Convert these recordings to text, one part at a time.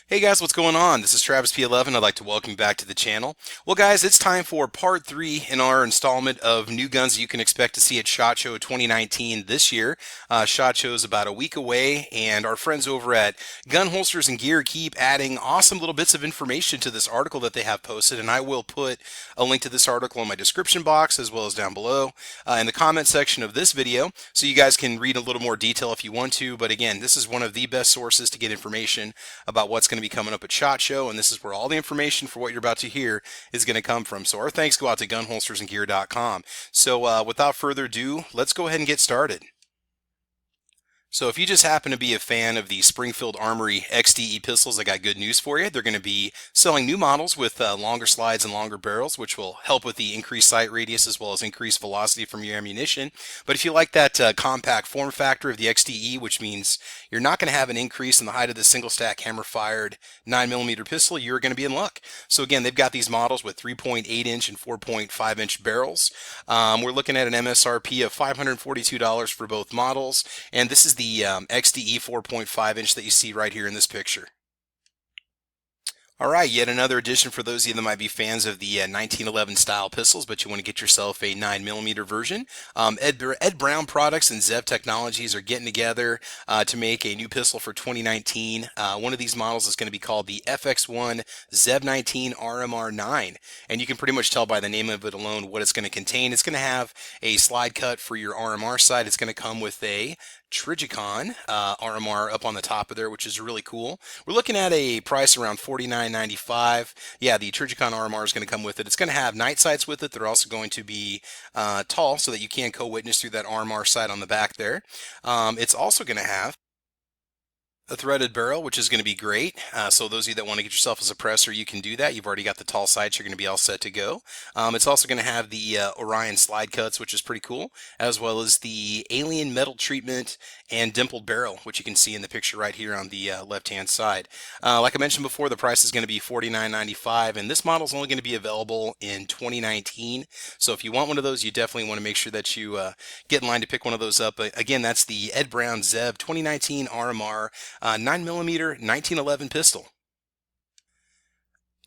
Hey guys, what's going on? This is Travis P11. I'd like to welcome you back to the channel. Well guys, it's time for part 3 in our installment of new guns that you can expect to see at SHOT Show 2019 this year. SHOT Show is about a week away, and our friends over at Gun Holsters and Gear keep adding awesome little bits of information to this article that they have posted, and I will put a link to this article in my description box as well as down below in the comment section of this video, so you guys can read a little more detail if you want to. But again, this is one of the best sources to get information about what's going to be coming up at SHOT Show, and this is where all the information for what you're about to hear is going to come from. So our thanks go out to gunholstersandgear.com. So without further ado, let's go ahead and get started. So if you just happen to be a fan of the Springfield Armory XTE pistols, I got good news for you. They're going to be selling new models with longer slides and longer barrels, which will help with the increased sight radius as well as increased velocity from your ammunition. But if you like that compact form factor of the XTE, which means you're not going to have an increase in the height of the single stack hammer fired 9mm pistol, you're going to be in luck. So again, they've got these models with 3.8 inch and 4.5 inch barrels. We're looking at an MSRP of $542 for both models, and this is the XTE 4.5 inch that you see right here in this picture. All right, yet another addition for those of you that might be fans of the 1911 style pistols, but you want to get yourself a 9mm version. Ed Brown Products and Zev Technologies are getting together to make a new pistol for 2019. One of these models is going to be called the FX1 Zev 19 RMR9, and you can pretty much tell by the name of it alone what it's going to contain. It's going to have a slide cut for your RMR side. It's going to come with a Trigicon RMR up on the top of there, which is really cool. We're looking at a price around $49.95. Yeah, the Trigicon RMR is going to come with it. It's going to have night sights with it. They're also going to be tall so that you can co-witness through that RMR sight on the back there. It's also going to have a threaded barrel, which is going to be great. So those of you that want to get yourself a suppressor, you can do that. You've already got the tall sights. You're going to be all set to go. It's also going to have the Orion slide cuts, which is pretty cool, as well as the alien metal treatment and dimpled barrel, which you can see in the picture right here on the left-hand side. Like I mentioned before, the price is going to be $49.95, and this model is only going to be available in 2019. So if you want one of those, you definitely want to make sure that you get in line to pick one of those up. Again, that's the Ed Brown Zev 2019 RMR 9mm 1911 pistol.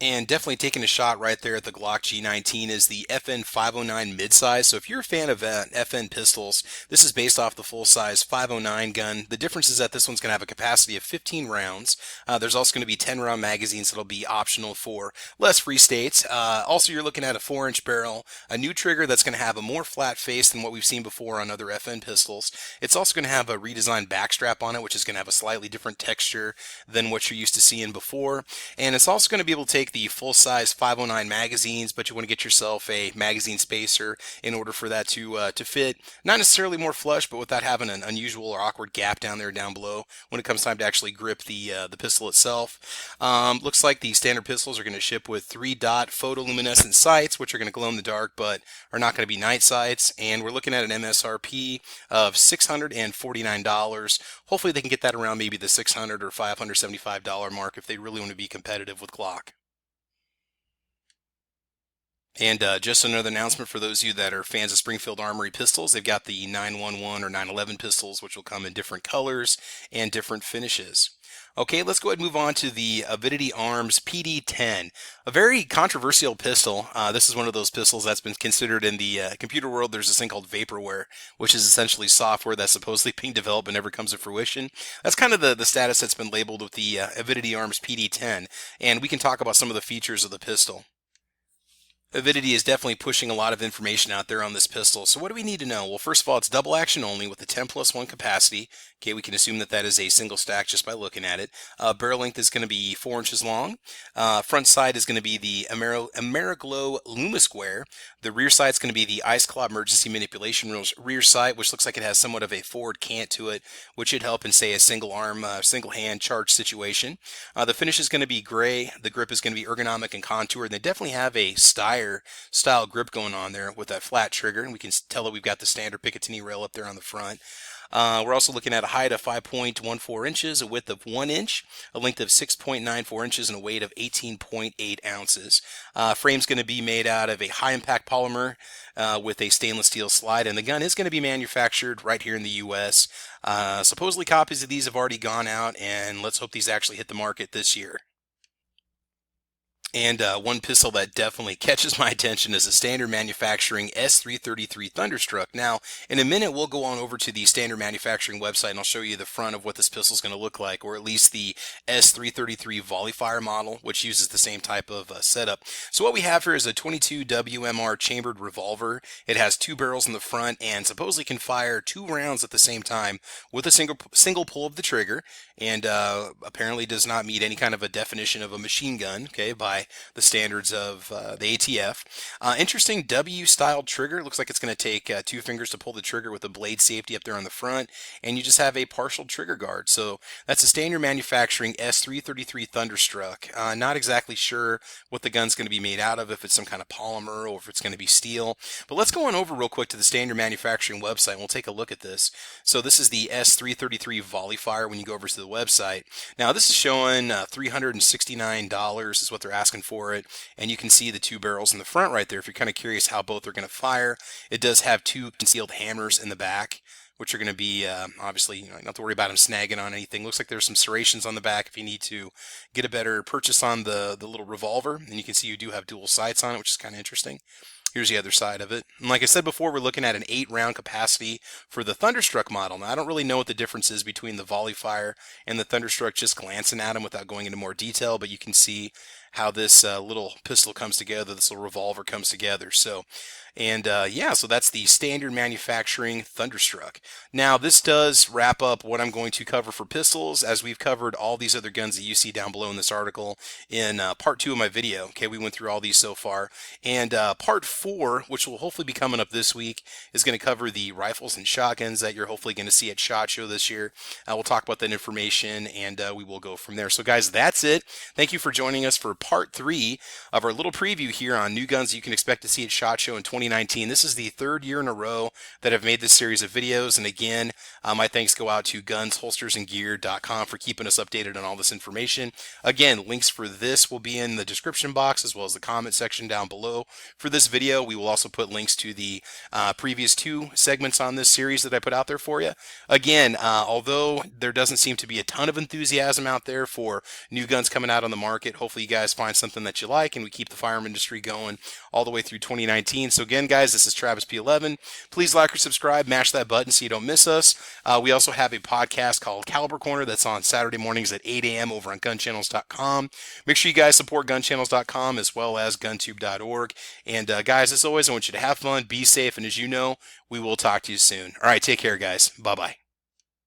And definitely taking a shot right there at the Glock G19 is the FN 509 midsize. So if you're a fan of FN pistols, this is based off the full-size 509 gun. The difference is that this one's going to have a capacity of 15 rounds. There's also going to be 10-round magazines that'll be optional for less free states. Also, you're looking at a 4-inch barrel, a new trigger that's going to have a more flat face than what we've seen before on other FN pistols. It's also going to have a redesigned backstrap on it, which is going to have a slightly different texture than what you're used to seeing before. And it's also going to be able to take the full-size 509 magazines, but you want to get yourself a magazine spacer in order for that to fit, not necessarily more flush, but without having an unusual or awkward gap down below when it comes time to actually grip the pistol itself. Looks like the standard pistols are going to ship with 3-dot photoluminescent sights, which are going to glow in the dark, but are not going to be night sights. And we're looking at an MSRP of $649. Hopefully they can get that around maybe the $600 or $575 mark if they really want to be competitive with Glock. And just another announcement for those of you that are fans of Springfield Armory pistols, they've got the 911 or 911 pistols, which will come in different colors and different finishes. Okay, let's go ahead and move on to the Avidity Arms PD-10, a very controversial pistol. This is one of those pistols that's been considered in the computer world. There's this thing called vaporware, which is essentially software that's supposedly being developed but never comes to fruition. That's kind of the status that's been labeled with the Avidity Arms PD-10, and we can talk about some of the features of the pistol. Avidity is definitely pushing a lot of information out there on this pistol. So what do we need to know? Well, first of all, it's double action only with a 10+1 capacity. Okay, we can assume that that is a single stack just by looking at it. Barrel length is going to be 4 inches long. Front side is going to be the Ameriglow Luma Square. The rear side is going to be the Ice Claw Emergency Manipulation rear sight, which looks like it has somewhat of a forward cant to it, which should help in, say, a single arm, single hand charge situation. The finish is going to be gray. The grip is going to be ergonomic and contoured. They definitely have a style grip going on there with that flat trigger, and we can tell that we've got the standard Picatinny rail up there on the front. We're also looking at a height of 5.14 inches, a width of 1 inch, a length of 6.94 inches, and a weight of 18.8 ounces. Frame's going to be made out of a high-impact polymer with a stainless steel slide, and the gun is going to be manufactured right here in the U.S. Supposedly copies of these have already gone out, and let's hope these actually hit the market this year. And one pistol that definitely catches my attention is a Standard Manufacturing S333 Thunderstruck. Now, in a minute, we'll go on over to the Standard Manufacturing website, and I'll show you the front of what this pistol is going to look like, or at least the S333 volley fire model, which uses the same type of setup. So what we have here is a 22 WMR chambered revolver. It has 2 barrels in the front and supposedly can fire 2 rounds at the same time with a single pull of the trigger, and apparently does not meet any kind of a definition of a machine gun, okay, by the standards of the ATF. Interesting W-style trigger. Looks like it's going to take 2 fingers to pull the trigger with a blade safety up there on the front, and you just have a partial trigger guard. So that's a Standard Manufacturing S333 Thunderstruck. Not exactly sure what the gun's going to be made out of, if it's some kind of polymer or if it's going to be steel. But let's go on over real quick to the Standard Manufacturing website, and we'll take a look at this. So this is the S333 volley fire when you go over to the website. Now this is showing $369 is what they're asking for it, and you can see the 2 barrels in the front right there. If you're kind of curious how both are going to fire, it does have 2 concealed hammers in the back, which are going to be obviously, you don't have to worry about them snagging on anything. Looks like there's some serrations on the back if you need to get a better purchase on the little revolver, and you can see you do have dual sights on it, which is kind of interesting. Here's the other side of it. And like I said before, we're looking at an 8-round capacity for the Thunderstruck model. Now, I don't really know what the difference is between the volley fire and the Thunderstruck, just glancing at them without going into more detail, but you can see how this little pistol comes together, this little revolver comes together. So, and yeah, so that's the Standard Manufacturing Thunderstruck. Now, this does wrap up what I'm going to cover for pistols, as we've covered all these other guns that you see down below in this article in part 2 of my video. Okay, we went through all these so far, and part 4, which will hopefully be coming up this week, is going to cover the rifles and shotguns that you're hopefully going to see at SHOT Show this year. We'll talk about that information, and we will go from there. So guys, that's it. Thank you for joining us for part 3 of our little preview here on new guns you can expect to see at SHOT Show in 2019. This is the 3rd year in a row that I've made this series of videos, and again, my thanks go out to gunsholstersandgear.com for keeping us updated on all this information. Again, links for this will be in the description box as well as the comment section down below for this video. We will also put links to the previous 2 segments on this series that I put out there for you. Again, although there doesn't seem to be a ton of enthusiasm out there for new guns coming out on the market, hopefully you guys find something that you like, and we keep the firearm industry going all the way through 2019. So again, guys, this is Travis P11. Please like or subscribe, mash that button so you don't miss us. We also have a podcast called Caliber Corner that's on Saturday mornings at 8 a.m. over on gunchannels.com. Make sure you guys support gunchannels.com as well as guntube.org. And guys, as always, I want you to have fun, be safe, and as you know, we will talk to you soon. All right, take care, guys. Bye-bye.